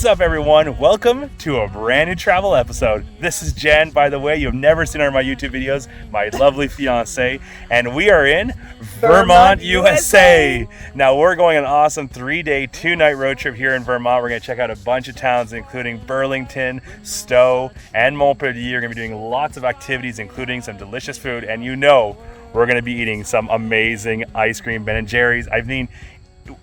What's up, everyone? Welcome to a brand new travel episode. This is Jen, by the way. You've never seen her in my YouTube videos, my lovely fiance, and we are in Vermont, USA. Now, we're going on an awesome 3-day, 2-night road trip here in Vermont. We're going to check out a bunch of towns, including Burlington, Stowe, and Montpelier. We're going to be doing lots of activities, including some delicious food, and we're going to be eating some amazing ice cream, Ben & Jerry's. I mean,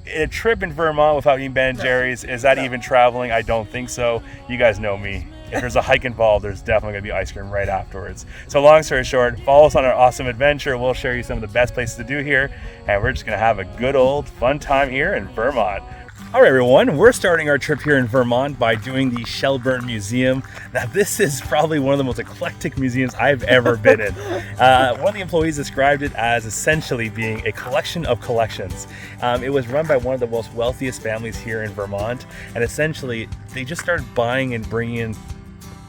a trip in Vermont without eating Ben & Jerry's, is that even traveling? I don't think so. You guys know me. If there's a hike involved, there's definitely going to be ice cream right afterwards. So long story short, follow us on our awesome adventure. We'll show you some of the best places to do here, and we're just going to have a good old fun time here in Vermont. All right, everyone, we're starting our trip here in Vermont by doing the Shelburne Museum. Now, this is probably one of the most eclectic museums I've ever been in. One of the employees described it as essentially being a collection of collections. It was run by one of the most wealthiest families here in Vermont, and essentially they just started buying and bringing in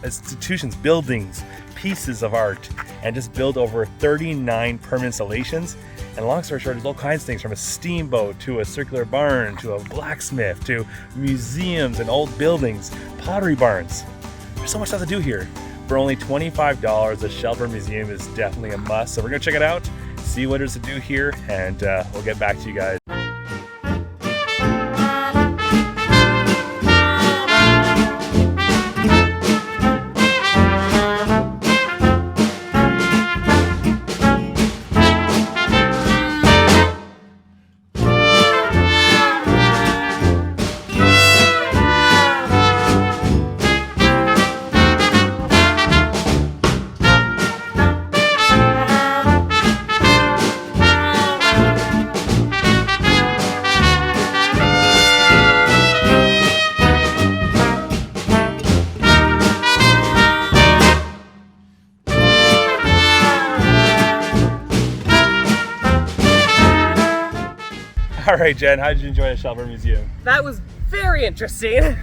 institutions, buildings, pieces of art, and just build over 39 permanent installations. And long story short, there's all kinds of things, from a steamboat to a circular barn to a blacksmith to museums and old buildings, pottery barns. There's so much stuff to do here. For only $25, the Shelburne Museum is definitely a must. So we're gonna check it out, see what there's to do here, and we'll get back to you guys. All right, Jen, how did you enjoy the Shelburne Museum? That was very interesting.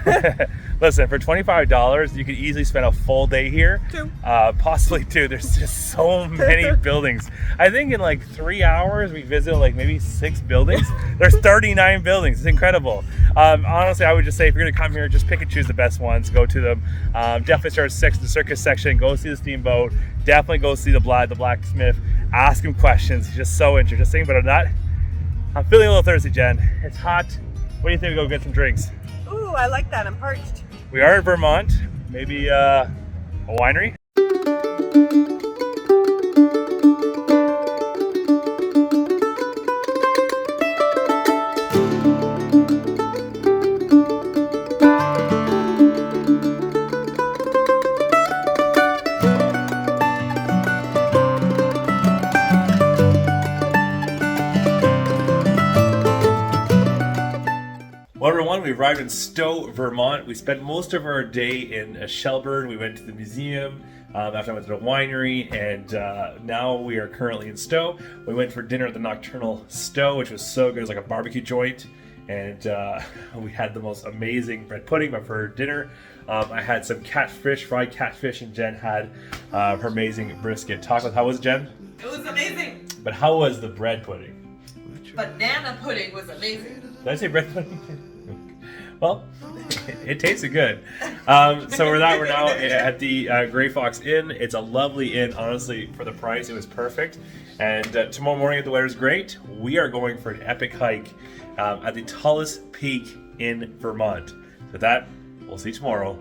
Listen, for $25, you could easily spend a full day here. Possibly two. There's just so many buildings. I think in like 3 hours, we visited like maybe 6 buildings. There's 39 buildings. It's incredible. Honestly, I would just say if you're gonna come here, just pick and choose the best ones. Go to them. Definitely start at the circus section. Go see the steamboat. Definitely go see the blacksmith. Ask him questions. He's just so interesting. But I'm feeling a little thirsty, Jen. It's hot. What do you think we go get some drinks? Ooh, I like that. I'm parched. We are in Vermont. Maybe a winery? Well, everyone, we arrived in Stowe, Vermont. We spent most of our day in Shelburne. We went to the museum, after I went to the winery, and now we are currently in Stowe. We went for dinner at the Nocturnal Stowe, which was so good. It was like a barbecue joint, and we had the most amazing bread pudding. But for dinner, I had some fried catfish, and Jen had her amazing brisket. How was it, Jen? It was amazing. But how was the bread pudding? Banana pudding was amazing. Did I say bread pudding? Well, it tasted good. So we're now at the Grey Fox Inn. It's a lovely inn, honestly. For the price, it was perfect. And tomorrow morning, if the weather's great, we are going for an epic hike at the tallest peak in Vermont. So that, we'll see tomorrow.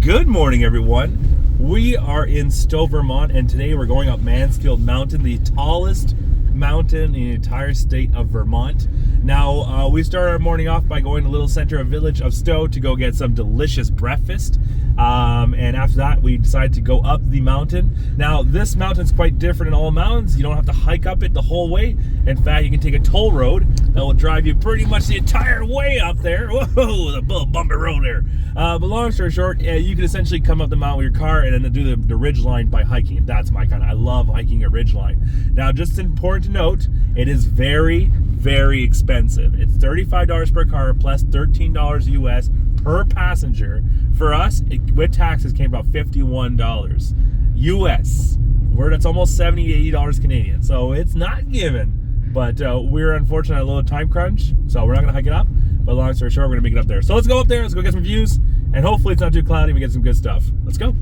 Good morning, everyone. We are in Stowe, Vermont, and today we're going up Mansfield Mountain, the tallest mountain in the entire state of Vermont. Now, we started our morning off by going to the little center village of Stowe to go get some delicious breakfast. And after that, we decided to go up the mountain. Now, this mountain's quite different in all mountains. You don't have to hike up it the whole way. In fact, you can take a toll road that will drive you pretty much the entire way up there. Whoa, the little bumpy road there. But long story short, you can essentially come up the mountain with your car and then do the ridge line by hiking. And that's my kind of, I love hiking a ridge line. Now, just important to note, it is very, very expensive. It's $35 per car plus $13 US per passenger. For us, with taxes, came about $51 US. That's almost $70, $80 Canadian. So it's not given. But we're unfortunately a little time crunch, so we're not going to hike it up. But long story short, we're going to make it up there. So let's go up there. Let's go get some views. and hopefully it's not too cloudy. We get some good stuff. Let's go.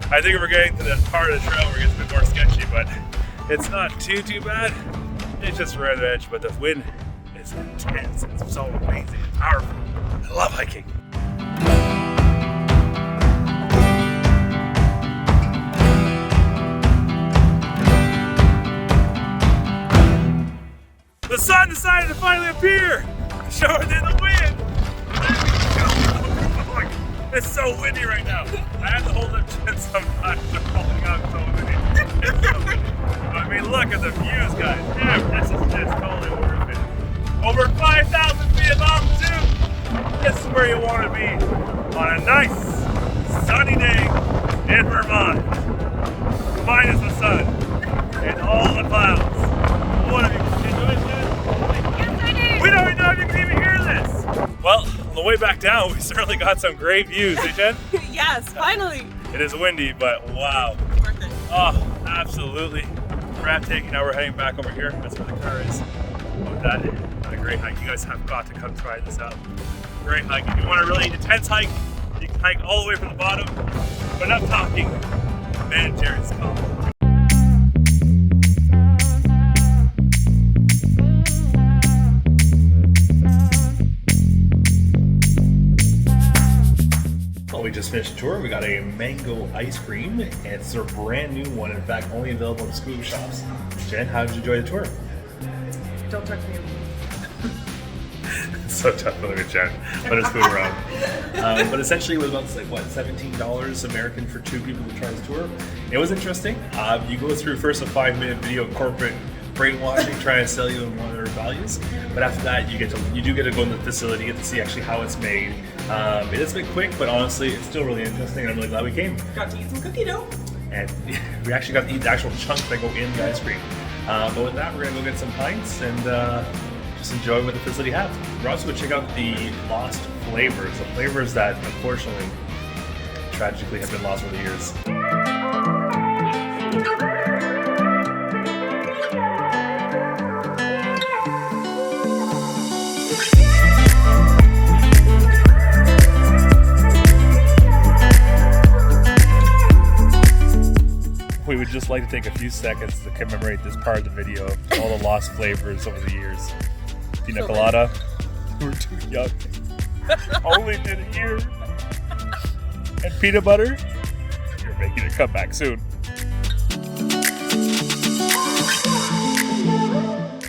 I think we're getting to the part of the trail where it gets a bit more sketchy, but it's not too bad. It's just right on the edge, but the wind is intense. It's so amazing, it's powerful. I love hiking. The sun decided to finally appear, showing in the wind. It's so windy right now. I have to hold up chin sometimes. I'm holding on so windy. It's so windy. I mean, look at the views, guys. Damn, this is totally worth it. Over 5,000 feet of altitude. This is where you want to be on a nice, sunny day in Vermont. Minus the sun and all the clouds. What have you enjoyed, Jen? Yes, I did. We don't even know if you can even hear this. Well, on the way back down, we certainly got some great views, eh, Jen? Yes, finally. It is windy, but wow. Worth it. Oh, absolutely breathtaking. Now we're heading back over here. That's where the car is. With that, what a great hike. You guys have got to come try this out. Great hike. If you want a really intense hike, you can hike all the way from the bottom. But enough talking. Man, Jared's call. We just finished the tour. We got a mango ice cream, and it's a brand new one. In fact, only available in scoop shops. Jen, how did you enjoy the tour? Don't touch me. It's so tough to look at Jen. Let us move around. But essentially, it was about like what, $17 American for two people to try this tour. It was interesting. You go through first a 5-minute video of corporate brainwashing, trying to sell you on one of their values. But after that, you do get to go in the facility, get to see actually how it's made. It is a bit quick, but honestly, it's still really interesting, and I'm really glad we came. Got to eat some cookie dough. And we actually got to eat the actual chunks that go in the ice cream. But with that, we're gonna go get some pints and just enjoy what the facility has. We're also gonna check out the lost flavors, the flavors that unfortunately, tragically have been lost over the years. We would just like to take a few seconds to commemorate this part of the video of all the lost flavors over the years. Pina colada, we were too young. Only did it here. And peanut butter, you're making a comeback soon.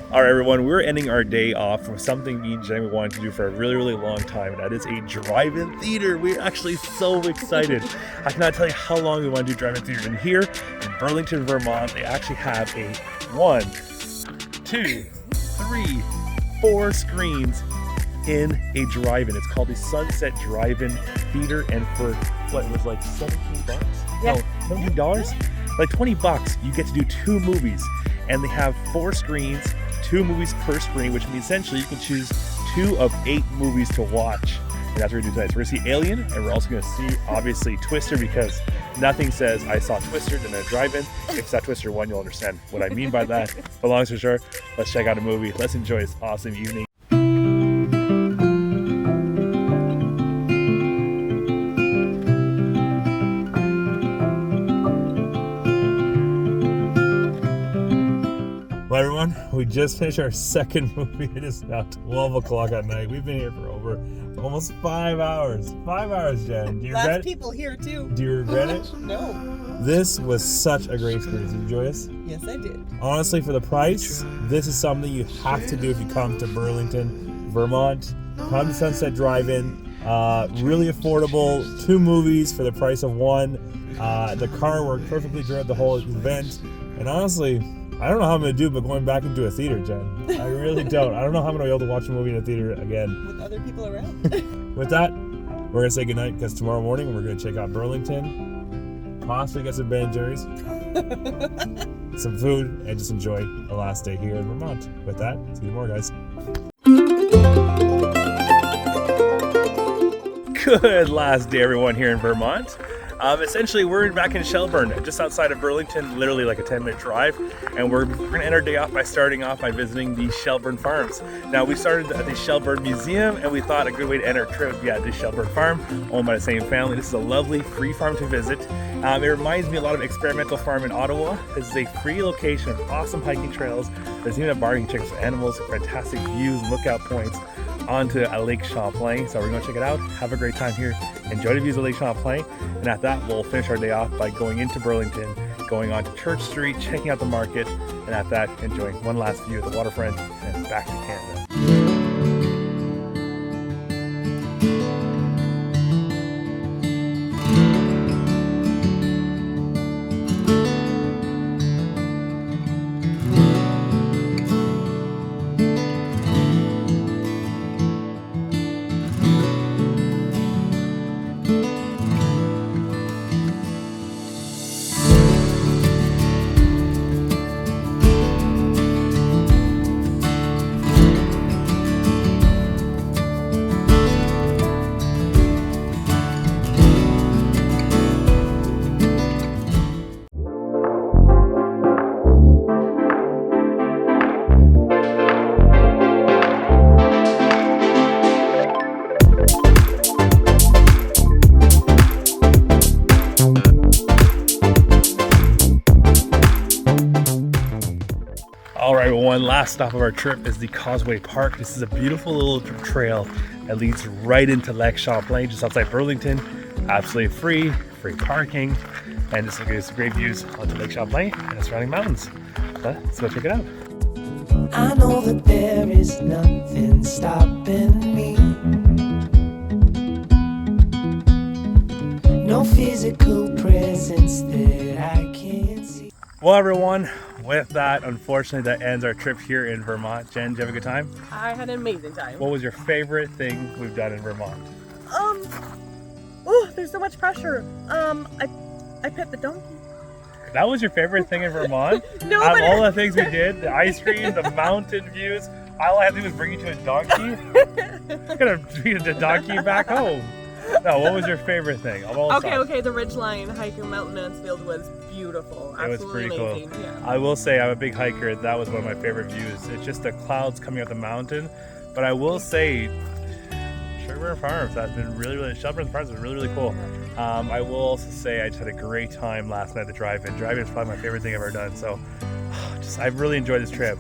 All right, everyone, we're ending our day off with something me and Jenny wanted to do for a really long time, and that is a drive-in theater. We're actually so excited. I cannot tell you how long we want to do drive-in theater. And here in Burlington, Vermont, they actually have a 1, 2, 3, 4 screens in a drive-in. It's called the Sunset Drive-In Theater, and for what, it was like $17? Yeah. No, $17? Like $20, you get to do 2 movies, and they have 4 screens, 2 movies per screen, which means essentially you can choose 2 of 8 movies to watch. And that's what we're going to do tonight. So we're going to see Alien, and we're also going to see, obviously, Twister, because nothing says I saw Twister in a drive-in. If it's not Twister 1, you'll understand what I mean by that. But long story short, let's check out a movie. Let's enjoy this awesome evening. Well, everyone, we just finished our second movie. It is now 12 o'clock at night. We've been here for over almost 5 hours. 5 hours, Jen. Do you regret it? People here too. Do you regret it? No. This was such a great experience. Did you enjoy this? Yes, I did. Honestly, for the price, this is something you have to do if you come to Burlington, Vermont. Come to Sunset Drive-In. Really affordable. 2 movies for the price of 1. The car worked perfectly throughout the whole event. And honestly, I don't know how I'm going to do but going back into a theater, Jen. I really don't. I don't know how I'm going to be able to watch a movie in a theater again. With other people around. With that, we're going to say goodnight because tomorrow morning we're going to check out Burlington, possibly get some Ben & Jerry's, some food, and just enjoy the last day here in Vermont. With that, see you tomorrow, guys. Good last day, everyone, here in Vermont. Essentially, we're back in Shelburne, just outside of Burlington, literally like a 10-minute drive. And we're going to end our day off by starting off by visiting the Shelburne Farms. Now, we started at the Shelburne Museum, and we thought a good way to end our trip would be at the Shelburne Farm, owned by the same family. This is a lovely free farm to visit. It reminds me a lot of Experimental Farm in Ottawa. This is a free location with awesome hiking trails. There's even a bargaining checks for animals, fantastic views, lookout points onto a Lake Champlain. So we're going to check it out. Have a great time here. Enjoy the views of Lake Champlain. And at that, we'll finish our day off by going into Burlington, going on to Church Street, checking out the market, and at that, enjoying one last view of the waterfront and back to Canada. One last stop of our trip is the Causeway Park. This is a beautiful little trail that leads right into Lake Champlain, just outside Burlington. Absolutely free parking, and this will give us great views onto Lake Champlain and the surrounding mountains. Let's go check it out. I know that there is nothing stopping me. No physical presence that I can't see. Well, everyone, with that, unfortunately, that ends our trip here in Vermont. Jen, did you have a good time? I had an amazing time. What was your favorite thing we've done in Vermont? Oh, there's so much pressure. I pet the donkey. That was your favorite thing in Vermont? No, Out of but all the things we did, the ice cream, the mountain views, all I had to do was bring you to a donkey. I'm gonna bring the donkey back home. No, what was your favorite thing? Of all Okay, the ridgeline hike in Mount Mansfield was beautiful. It was Absolutely pretty amazing. cool. Yeah. I will say I'm a big hiker. That was one of my favorite views. It's just the clouds coming up the mountain. But I will say, Shelburne Farms has been Shelburne Farms has been really cool. I will also say I just had a great time last night at the drive-in. Drive-in is probably my favorite thing I've ever done. So I've really enjoyed this trip.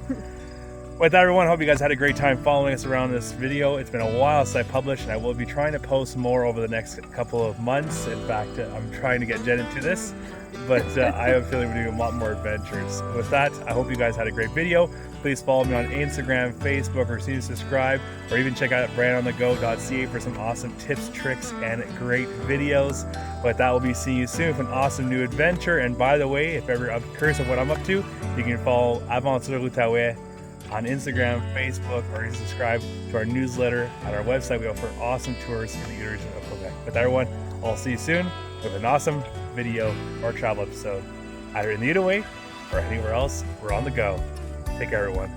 With that, everyone, hope you guys had a great time following us around this video. It's been a while since I published, and I will be trying to post more over the next couple of months. In fact, I'm trying to get Jen into this, but I have a feeling we're doing a lot more adventures. With that, I hope you guys had a great video. Please follow me on Instagram, Facebook, or see subscribe, or even check out brandonthego.ca for some awesome tips, tricks, and great videos. With that, we'll be seeing you soon with an awesome new adventure. And by the way, if ever curious of what I'm up to, you can follow Aventure L'Outaouais on Instagram, Facebook, or you can subscribe to our newsletter at our website. We offer awesome tours in the region of Quebec. With that, everyone, I'll see you soon with an awesome video or travel episode, either in the Outaouais or anywhere else. We're on the go. Take care, everyone.